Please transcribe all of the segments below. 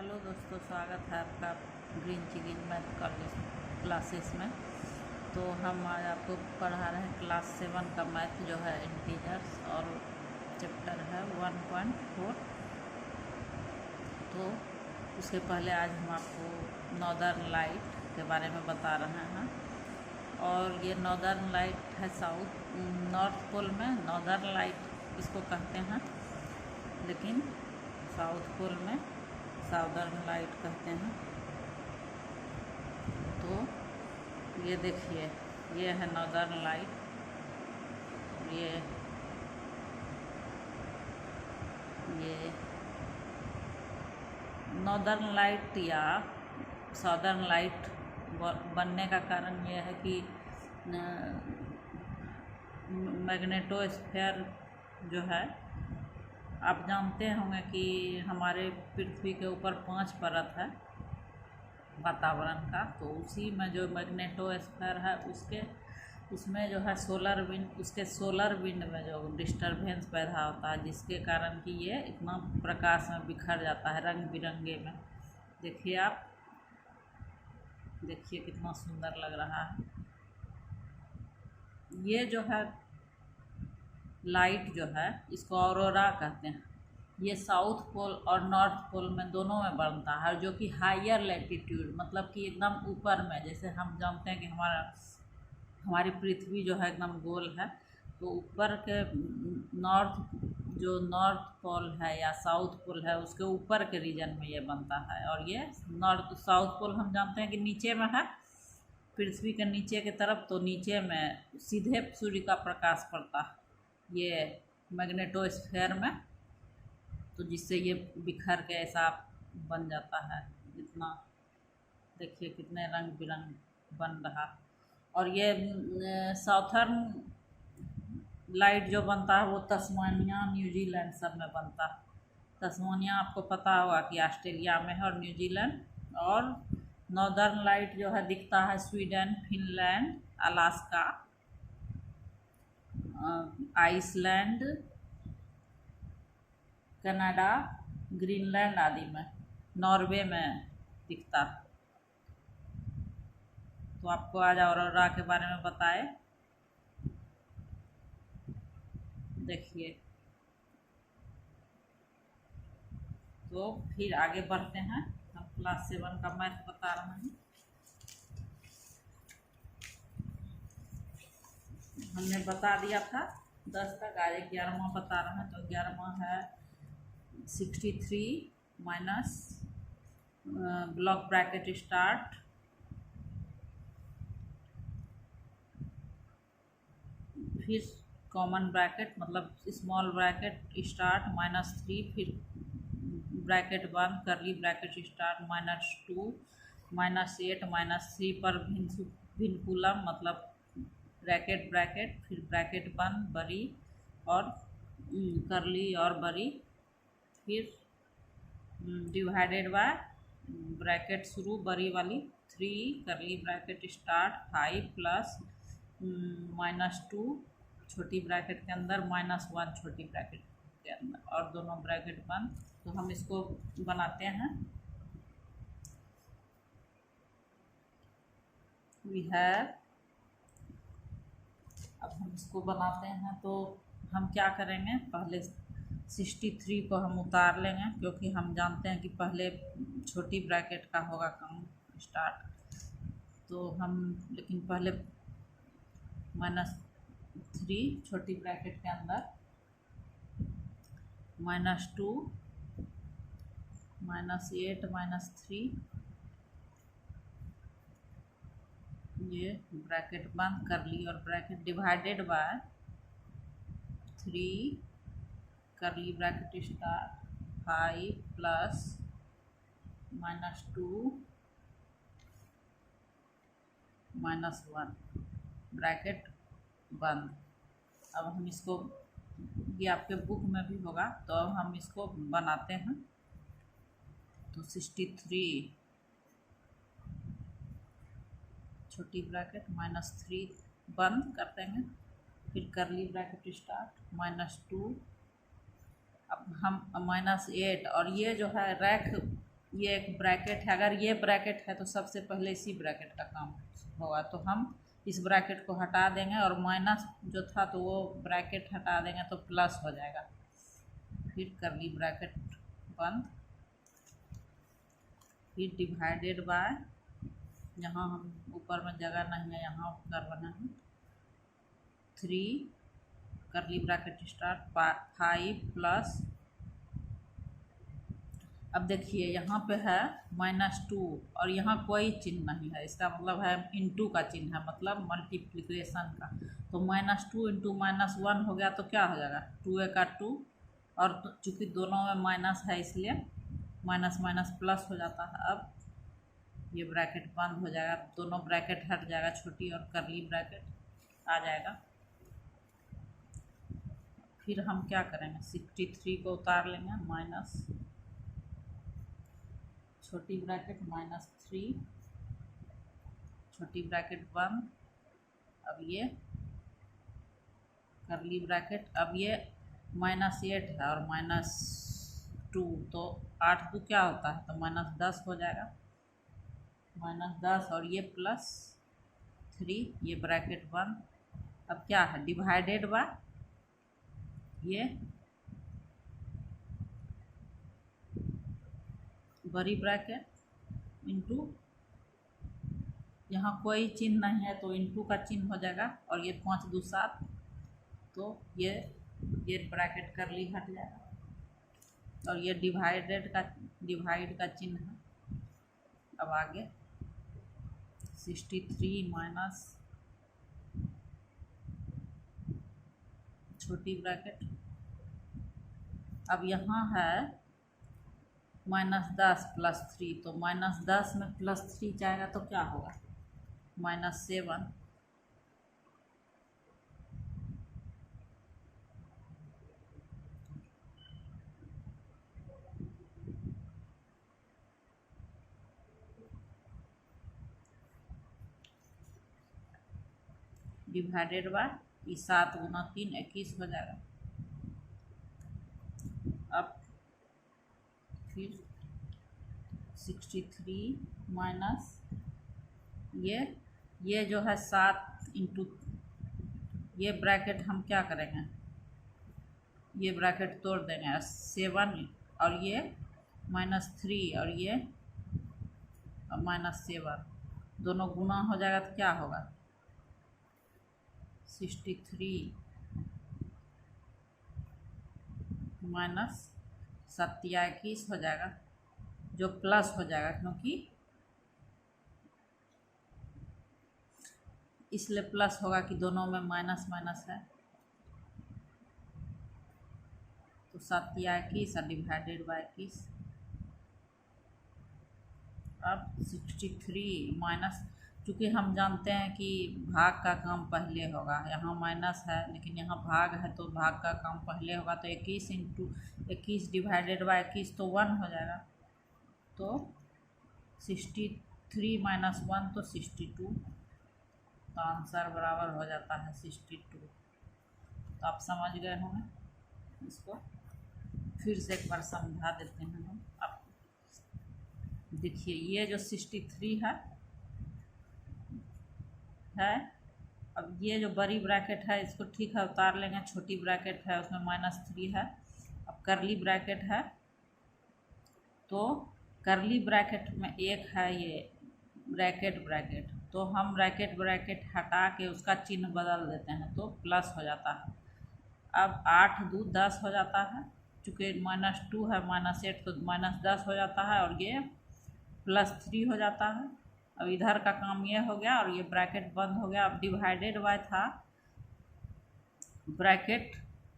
Hello दोस्तों, स्वागत है आपका ग्रीन चिकन मैथ क्लासेस में। तो हम आज आपको पढ़ा रहे हैं क्लास 7 का मैथ जो है इंटीजर्स, और चैप्टर है 1.4। तो उसके पहले आज हम आपको नॉर्दर्न लाइट के बारे में बता रहे हैं। और ये नॉर्दर्न लाइट है नॉर्थ पोल में नॉर्दर्न लाइट इसको कहते हैं, लेकिन साउथ पोल में साउदर्न लाइट कहते हैं। तो ये देखिए, ये है नॉर्दर्न लाइट। ये नॉर्दर्न लाइट या साउदर्न लाइट बनने का कारण ये है कि मैग्नेटोस्फीयर जो है, आप जानते होंगे कि हमारे पृथ्वी के ऊपर 5 परत है वातावरण का। तो उसी में जो मैग्नेटोस्फीयर है उसमें जो है सोलर विंड में जो डिस्टरबेंस पैदा होता है, जिसके कारण कि ये इतना प्रकाश में बिखर जाता है रंग बिरंगे में। देखिए, आप देखिए कितना सुंदर लग रहा है। ये जो है लाइट जो है, इसको ऑरोरा कहते हैं। ये साउथ पोल और नॉर्थ पोल में दोनों में बनता है, जो कि हायर लैटिट्यूड मतलब कि एकदम ऊपर में। जैसे हम जानते हैं कि हमारी पृथ्वी जो है एकदम गोल है, तो ऊपर के नॉर्थ पोल है या साउथ पोल है, उसके ऊपर के रीजन में ये बनता है। और ये साउथ पोल हम जानते हैं कि नीचे में है, पृथ्वी के नीचे के तरफ। तो नीचे में सीधे सूर्य का प्रकाश पड़ता है ये मैग्नेटोस्फीयर में, तो जिससे ये बिखर के ऐसा बन जाता है। जितना देखिए कितने रंग बिरंग बन रहा। और ये साउथर्न लाइट जो बनता है वो तस्मानिया, न्यूजीलैंड सब में बनता है। तस्मानिया आपको पता होगा कि ऑस्ट्रेलिया में है, और न्यूजीलैंड। और नॉर्दर्न लाइट जो है दिखता है Sweden, Finland, Alaska, Iceland, Canada, Greenland आदि में, नॉर्वे में दिखता है। तो आपको आज ऑरोरा के बारे में बताए। देखिए, तो फिर आगे बढ़ते हैं। हम क्लास 7 का मैथ बता रहे हैं। हमने बता दिया था 10 तक, आज 11वां बता रहे हैं। तो 11वां है 63 माइनस ब्लॉक ब्रैकेट स्टार्ट, फिर कॉमन ब्रैकेट मतलब स्मॉल ब्रैकेट स्टार्ट -3, फिर ब्रैकेट बंद, करली ब्रैकेट स्टार्ट -2, -8 -3 पर भिन्कुलम मतलब ब्रैकेट, फिर ब्रैकेट बंद बड़ी और करली और बड़ी, फिर डिवाइडेड बाय ब्रैकेट शुरू बड़ी वाली 3 करली ब्रैकेट स्टार्ट 5 प्लस -2 छोटी ब्रैकेट के अंदर -1 छोटी ब्रैकेट के अंदर, और दोनों ब्रैकेट बंद। तो हम इसको बनाते हैं। अब हम इसको बनाते हैं। तो हम क्या करेंगे, पहले 63 को हम उतार लेंगे, क्योंकि हम जानते हैं कि पहले छोटी ब्रैकेट का होगा काम स्टार्ट। तो हम लेकिन पहले -3 छोटी ब्रैकेट के अंदर, -2 -8 -3, ये ब्रैकेट बंद कर ली, और ब्रैकेट डिवाइडेड बाय 3 करली ब्रैकेट स्टार्ट 5 प्लस -2 -1 ब्रैकेट बंद। अब हम इसको, ये आपके बुक में भी होगा, तो अब हम इसको बनाते हैं। तो 63 छोटी ब्रैकेट -3 बंद कर देंगे, फिर करली ब्रैकेट स्टार्ट -2, अब हम -8, और ये जो है रैक ये एक ब्रैकेट है, अगर ये ब्रैकेट है तो सबसे पहले इसी ब्रैकेट का काम होगा, तो हम इस ब्रैकेट को हटा देंगे और माइनस जो था तो वो ब्रैकेट हटा देंगे तो प्लस हो जाएगा। फिर कर्ली ब्रैकेट बंद, फिर डिवाइडेड बाय, यहाँ हम ऊपर में जगह नहीं है यहाँ कर रहे हैं, 3 कर्ली ब्रैकेट स्टार्ट 5 प्लस, अब देखिए यहाँ पे है -2 और यहाँ कोई चिन्ह नहीं है, इसका मतलब है इनटू का चिन्ह है, मतलब मल्टीप्लिकेशन का। तो -2 इंटू -1 हो गया तो क्या हो जाएगा, 2 का 2, और चूँकि दोनों में माइनस है इसलिए माइनस माइनस प्लस हो जाता है। अब ये ब्रैकेट बंद हो जाएगा, दोनों ब्रैकेट हट जाएगा, छोटी और कर्ली ब्रैकेट आ जाएगा। फिर हम क्या करेंगे, 63 को उतार लेंगे, माइनस छोटी ब्रैकेट -3 छोटी ब्रैकेट बंद, अब ये कर्ली ब्रैकेट, अब ये -8 है और -2, तो 8 2 क्या होता है, तो -10 हो जाएगा, -10 और ये +3, ये ब्रैकेट बंद। अब क्या है, डिवाइडेड बाय ये बड़ी ब्रैकेट इंटू, यहाँ कोई चिन्ह नहीं है तो इंटू का चिन्ह हो जाएगा, और ये 5 2 7, तो ये ब्रैकेट कर्ली हट जाएगा, और ये डिवाइड का चिन्ह है। अब आगे 63 माइनस छोटी ब्रैकेट, अब यहाँ है -10 +3, तो -10 में +3 जाएगा तो क्या होगा, -7, डिवाइडेड बाय, ये 7 गुना 3 21 हो जाएगा। अब फिर 63 माइनस ये जो है 7 इंटू, ये ब्रैकेट हम क्या करेंगे, ये ब्रैकेट तोड़ देंगे, 7 और ये -3 और ये -7 दोनों गुना हो जाएगा तो क्या होगा, 63 माइनस 21 हो जाएगा, जो प्लस हो जाएगा, क्योंकि इसलिए प्लस होगा कि दोनों में माइनस माइनस है, तो 21 और डिवाइडेड बाय 21। अब 63 माइनस, चूँकि हम जानते हैं कि भाग का काम पहले होगा, यहाँ माइनस है लेकिन यहाँ भाग है तो भाग का काम पहले होगा, तो 21 इंटू 21 डिवाइडेड बाय 21 तो 1 हो जाएगा, तो 63 माइनस 1 तो 62, तो आंसर बराबर हो जाता है 62। तो आप समझ गए होंगे, इसको फिर से एक बार समझा देते हैं हम आपको। देखिए ये जो 63 है, अब ये जो बड़ी ब्रैकेट है इसको ठीक है उतार लेंगे, छोटी ब्रैकेट है उसमें -3 है। अब कर्ली ब्रैकेट है, तो कर्ली ब्रैकेट में एक है ये ब्रैकेट, तो हम ब्रैकेट हटा के उसका चिन्ह बदल देते हैं तो प्लस हो जाता है। अब 8 2 10 हो जाता है, चूँकि -2 है -8 तो -10 हो जाता है, और ये +3 हो जाता है। अब इधर का काम ये हो गया और ये ब्रैकेट बंद हो गया। अब डिवाइडेड बाय था ब्रैकेट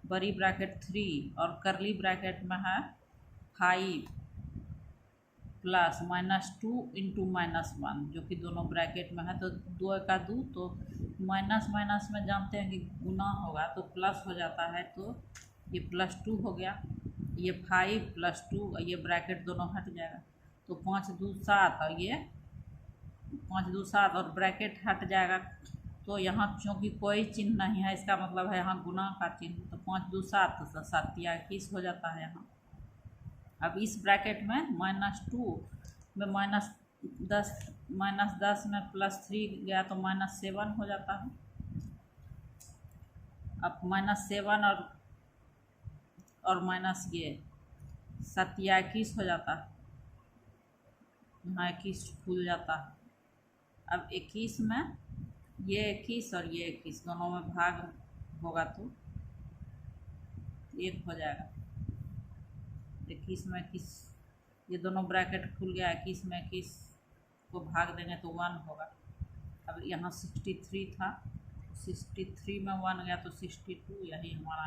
बड़ी ब्रैकेट 3 और कर्ली ब्रैकेट में है 5 प्लस -2 इंटू -1, जो कि दोनों ब्रैकेट में है, तो 2 का 2, तो माइनस माइनस में जानते हैं कि गुना होगा तो प्लस हो जाता है, तो ये +2 हो गया, ये 5 + 2, ये ब्रैकेट दोनों हट जाएगा, तो 5 2 7 और ये 5 2 7 और ब्रैकेट हट जाएगा, तो यहाँ क्योंकि कोई चिन्ह नहीं है इसका मतलब है यहाँ गुना का चिन्ह, तो 5 2 7 तो 7 21 हो जाता है यहाँ। अब इस ब्रैकेट में -2 में -10 में +3 गया तो -7 हो जाता है। अब -7 और माइनस ये 7 या 21 हो जाता है, यहाँ 21 खुल जाता है। अब 21 में ये 21 और ये 21 दोनों में भाग होगा तो 1 हो जाएगा। 21 में 21 ये दोनों ब्रैकेट खुल गया, 21 में 21 को भाग देंगे तो 1 होगा। अब यहाँ 63 था, 63 में 1 गया तो 62, यही हमारा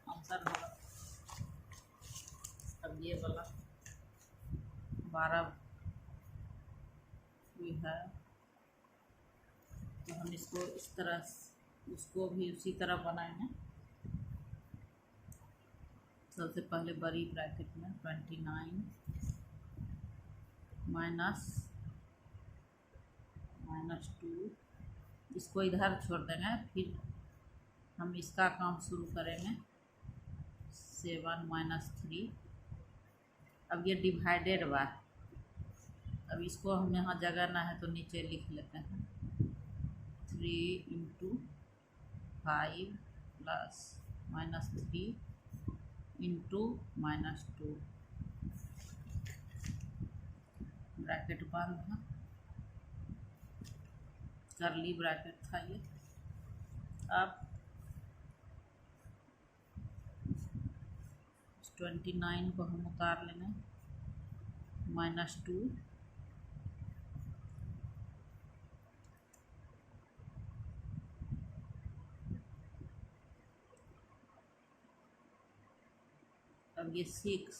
आंसर होगा। अब ये वाला 12 भी है तो हम इसको इस तरह, उसको भी उसी तरह बनाएंगे। सबसे पहले बड़ी ब्रैकेट में 29 -2 इसको इधर छोड़ देंगे, फिर हम इसका काम शुरू करेंगे। 7 -3। अब ये डिवाइडेड बाय, अब इसको हम यहाँ जगह है तो नीचे लिख लेते हैं। 3 × 5 प्लस -3 × -2 ब्रैकेट बंद है, करली ब्रैकेट था ये। अब 29 को हम उतार लेंगे, -2 अब ये 6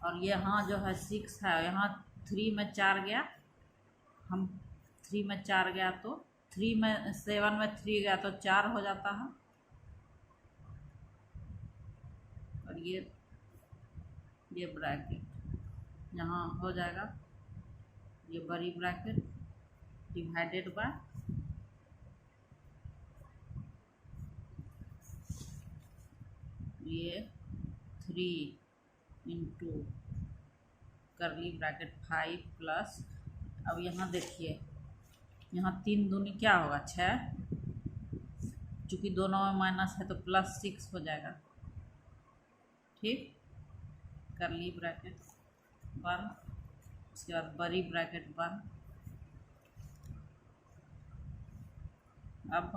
और यहाँ जो है 6 है, यहाँ 3 में 4 गया, हम 3 में 4 गया तो 7 में 3 गया तो 4 हो जाता है। और ये ब्रैकेट यहाँ हो जाएगा, ये बड़ी ब्रैकेट डिवाइडेड बाय ये 3 × करली ब्रैकेट 5 प्लस, अब यहाँ देखिए, यहाँ 3 दूनी क्या होगा 6, चूँकि दोनों में माइनस है तो +6 हो जाएगा। ठीक, करली ब्रैकेट बंद, उसके बाद बड़ी ब्रैकेट बंद। अब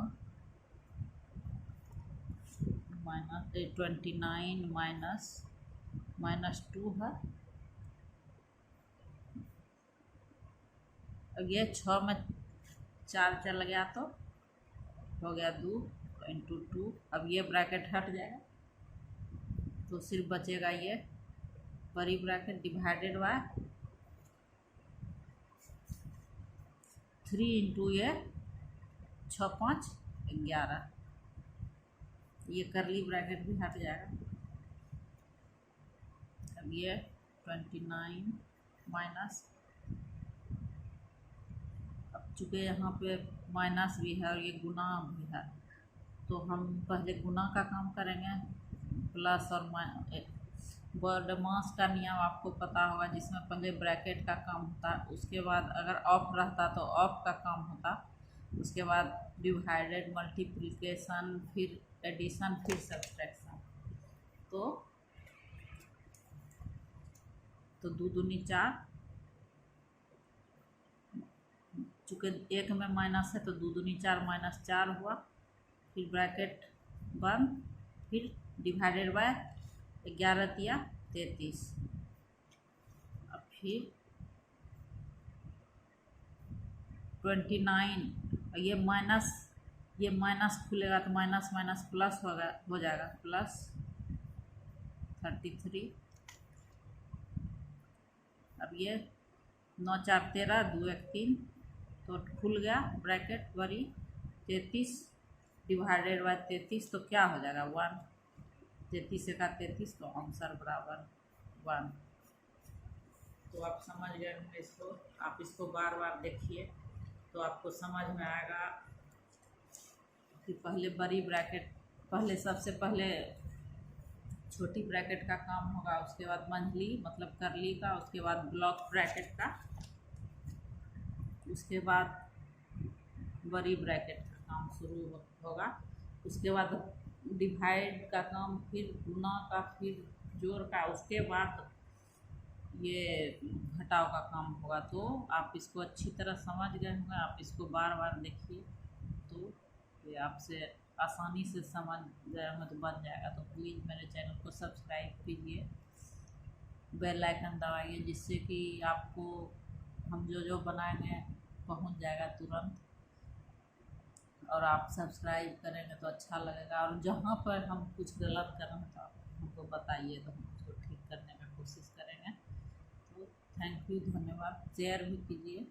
-29 -2 है। अब ये 6 में 4 चल गया तो हो गया 2 × 2। अब ये ब्रैकेट हट जाएगा तो सिर्फ बचेगा ये बड़ी ब्रैकेट डिवाइडेड बाय 3 × ये 6 5 11, ये करली ब्रैकेट भी हट जाएगा। अब ये 29 माइनस, अब चूँकि यहाँ पे माइनस भी है और ये गुना भी है तो हम पहले गुना का काम करेंगे। प्लस और बॉडमास का नियम आपको पता होगा, जिसमें पहले ब्रैकेट का काम होता है, उसके बाद अगर ऑफ रहता तो ऑफ का काम होता, उसके बाद डिवाइडेड, मल्टीप्लिकेशन, फिर एडिशन, फिर सब्सट्रैक्शन। तो 2 दूनी 4, चूँकि एक में माइनस है तो 2 दूनी 4 -4 हुआ, फिर ब्रैकेट बंद, फिर डिवाइडेड बाय 11 तिया 33। अब फिर 29, ये माइनस खुलेगा तो माइनस माइनस प्लस हो जाएगा, +33। अब ये 9 4 13, 2 1 3 तो खुल गया ब्रैकेट बड़ी 33 डिवाइडेड बाय 33 तो क्या हो जाएगा 1, 33 का 33 तो आंसर बराबर 1। तो आप समझ गए होंगे इसको, आप इसको बार बार देखिए तो आपको समझ में आएगा कि पहले बड़ी ब्रैकेट, सबसे पहले छोटी ब्रैकेट का काम होगा, उसके बाद मंझली मतलब करली का, उसके बाद ब्लॉक ब्रैकेट का, उसके बाद बड़ी ब्रैकेट का काम शुरू होगा। उसके बाद डिवाइड का काम, फिर गुना का, फिर जोड़ का, उसके बाद ये घटाव का काम होगा। तो आप इसको अच्छी तरह समझ गए होंगे, आप इसको बार बार देखिए तो ये आपसे आसानी से समझ गए होंगे तो बन जाएगा। तो प्लीज़ मेरे चैनल को सब्सक्राइब कीजिए, बेल आइकन दबाइए, जिससे कि आपको हम जो जो बनाएंगे पहुंच जाएगा तुरंत। और आप सब्सक्राइब करेंगे तो अच्छा लगेगा, और जहाँ पर हम कुछ गलत कर रहे हैं तो आप हमको बताइए, तो हम उसको ठीक करने की कोशिश करेंगे। तो थैंक यू, धन्यवाद। शेयर भी कीजिए।